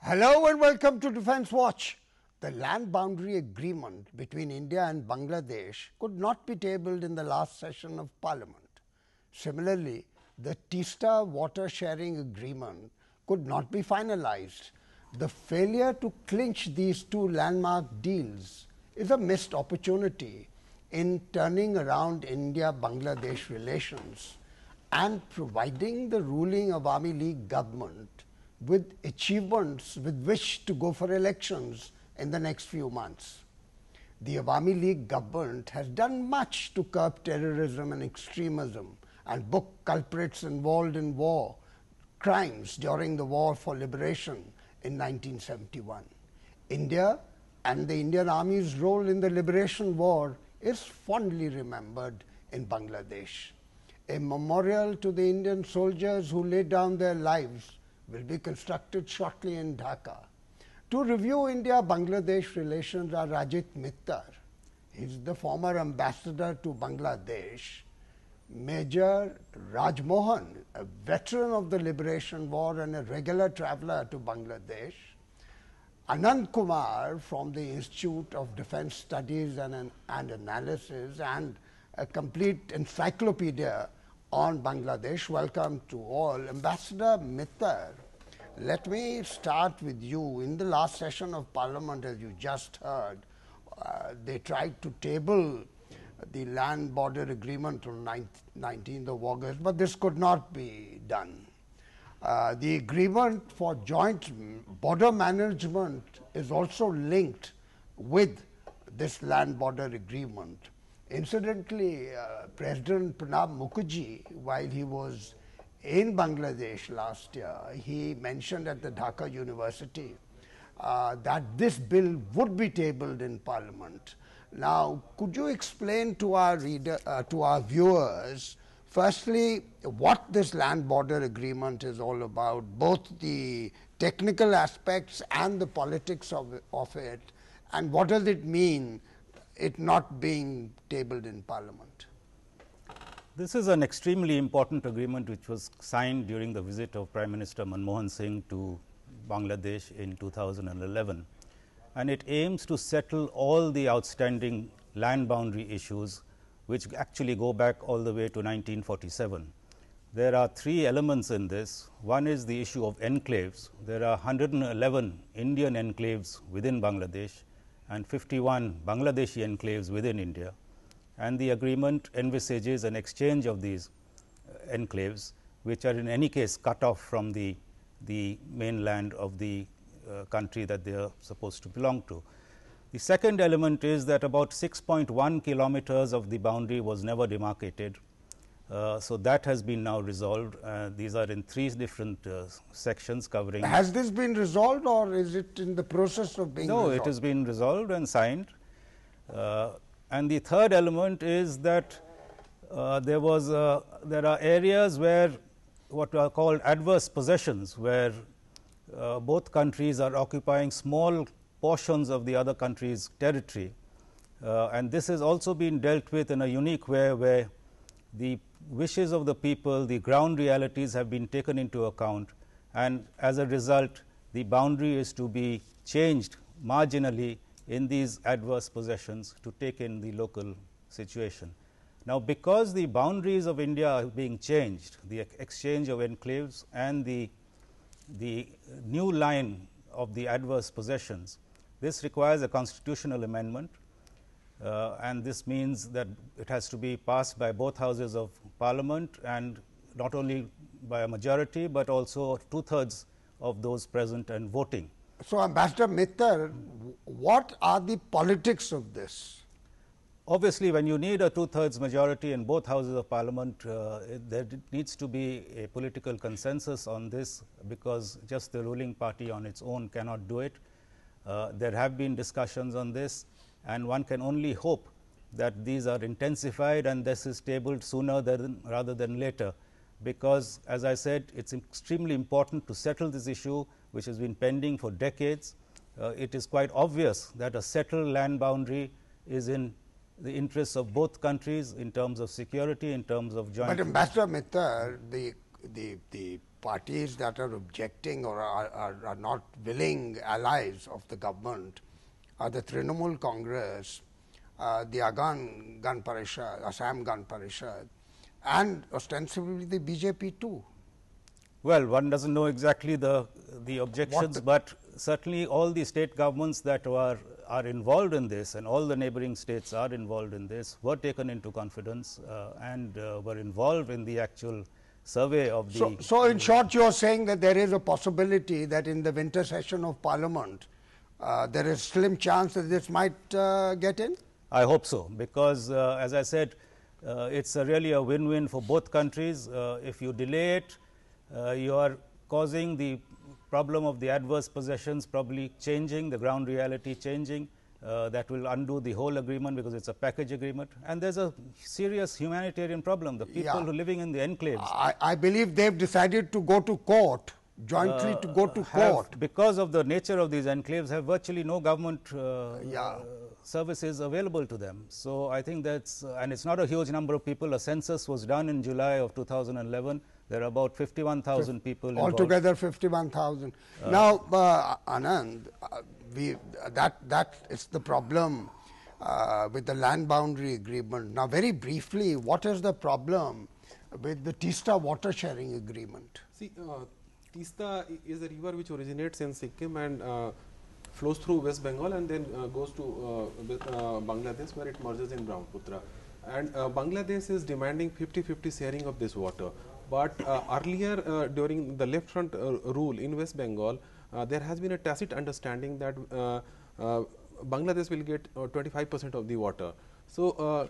Hello and welcome to Defence Watch. The land boundary agreement between India and Bangladesh could not be tabled in the last session of Parliament. Similarly, the Teesta water sharing agreement could not be finalized. The failure to clinch these two landmark deals is a missed opportunity in turning around India-Bangladesh relations and providing the ruling Awami League government with achievements with which to go for elections in the next few months. The Awami League government has done much to curb terrorism and extremism and book culprits involved in war crimes during the War for Liberation in 1971. India and the Indian Army's role in the Liberation War is fondly remembered in Bangladesh. A memorial to the Indian soldiers who laid down their lives will be constructed shortly in Dhaka. To review India-Bangladesh relations are Rajit Mittal. He is the former ambassador to Bangladesh. Major Rajmohan, a veteran of the Liberation War and a regular traveller to Bangladesh. Anand Kumar from the Institute of Defence Studies and Analysis and a complete encyclopedia on Bangladesh. Welcome to all. Ambassador Mehta, let me start with you. In the last session of Parliament, as you just heard, they tried to table the land border agreement on 19th of August, but this could not be done. The agreement for joint border management is also linked with this land border agreement. Incidentally, President Pranab Mukherjee, while he was in Bangladesh last year, he mentioned at the Dhaka University that this bill would be tabled in Parliament. Now, could you explain to our viewers, firstly, what this land border agreement is all about, both the technical aspects and the politics of it, and what does it mean, it not being tabled in Parliament? This is an extremely important agreement which was signed during the visit of Prime Minister Manmohan Singh to Bangladesh in 2011, and it aims to settle all the outstanding land boundary issues which actually go back all the way to 1947. There are three elements in this. One is the issue of enclaves. There are 111 Indian enclaves within Bangladesh and 51 Bangladeshi enclaves within India, and the agreement envisages an exchange of these enclaves, which are in any case cut off from the mainland of the country that they are supposed to belong to. The second element is that about 6.1 kilometers of the boundary was never demarcated. So that has been now resolved. These are in three different sections covering. Has this been resolved, or is it in the process of being resolved? No, it has been resolved and signed. And the third element is that there are areas where what are called adverse possessions, where both countries are occupying small portions of the other country's territory. And this has also been dealt with in a unique way, where the wishes of the people, the ground realities have been taken into account, and as a result the boundary is to be changed marginally in these adverse possessions to take in the local situation. Now, because the boundaries of India are being changed, the exchange of enclaves and the new line of the adverse possessions, this requires a constitutional amendment. And this means that it has to be passed by both houses of Parliament, and not only by a majority, but also two-thirds of those present and voting. So, Ambassador Mittal, what are the politics of this? Obviously, when you need a two-thirds majority in both houses of Parliament, there needs to be a political consensus on this, because just the ruling party on its own cannot do it. There have been discussions on this, and one can only hope that these are intensified and this is tabled sooner rather than later, because, as I said, it is extremely important to settle this issue which has been pending for decades. It is quite obvious that a settled land boundary is in the interests of both countries in terms of security, in terms of joint. But Ambassador Mehta, the parties that are objecting or are not willing allies of the government are the Trinamool Congress, the Assam Gan Parishad, and ostensibly the BJP too. Well, one doesn't know exactly the objections, but certainly all the state governments that are involved in this, and all the neighboring states are involved in this, were taken into confidence and were involved in the actual survey of the. So in short, you are saying that there is a possibility that in the winter session of Parliament, there is slim chance that this might get in? I hope so, because as I said, it's really a win-win for both countries. If you delay it, you are causing the problem of the adverse possessions probably changing, the ground reality changing. That will undo the whole agreement because it's a package agreement. And there's a serious humanitarian problem. The people who are living in the enclaves. I believe they've decided to go to court, jointly to go to court. Because of the nature of these enclaves, have virtually no government services available to them. So I think that's, and it's not a huge number of people. A census was done in July of 2011. There are about 51,000 people involved. Altogether 51,000. Now, Anand, that is the problem with the land boundary agreement. Now, very briefly, what is the problem with the Teesta water sharing agreement? See, Teesta is a river which originates in Sikkim and flows through West Bengal and then goes to Bangladesh, where it merges in Brahmaputra. And Bangladesh is demanding 50-50 sharing of this water. But earlier, during the left front rule in West Bengal, there has been a tacit understanding that Bangladesh will get 25% of the water. So,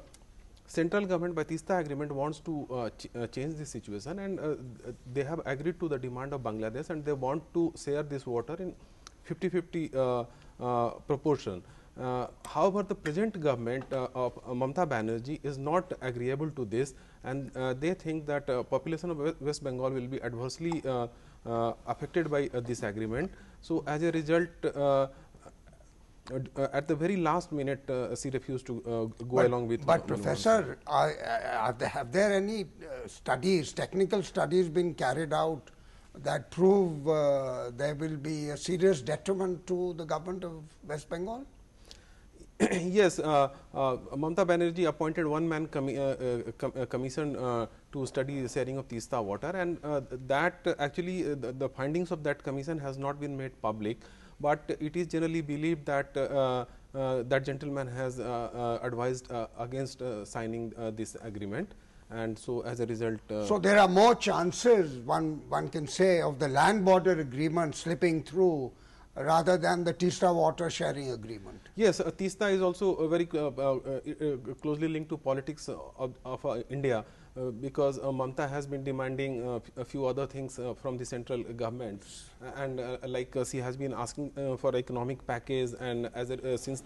central government by Teesta agreement wants to change this situation, and they have agreed to the demand of Bangladesh, and they want to share this water in 50-50 proportion. However, the present government of Mehta Banerjee is not agreeable to this, and they think that population of West Bengal will be adversely affected by this agreement. So, as a result, at the very last minute, she refused to go along with. But Professor, have there any studies, technical studies been carried out that prove there will be a serious detriment to the government of West Bengal? Yes, Mamata Banerjee appointed one-man commission to study the sharing of Teesta water, and that actually the findings of that commission has not been made public, but it is generally believed that that gentleman has advised against signing this agreement, and so as a result. So there are more chances, one can say, of the land border agreement slipping through rather than the Teesta water sharing agreement. Yes, Teesta is also very closely linked to politics of India, because Mamata has been demanding a few other things from the central government, and like she has been asking for economic package, and as since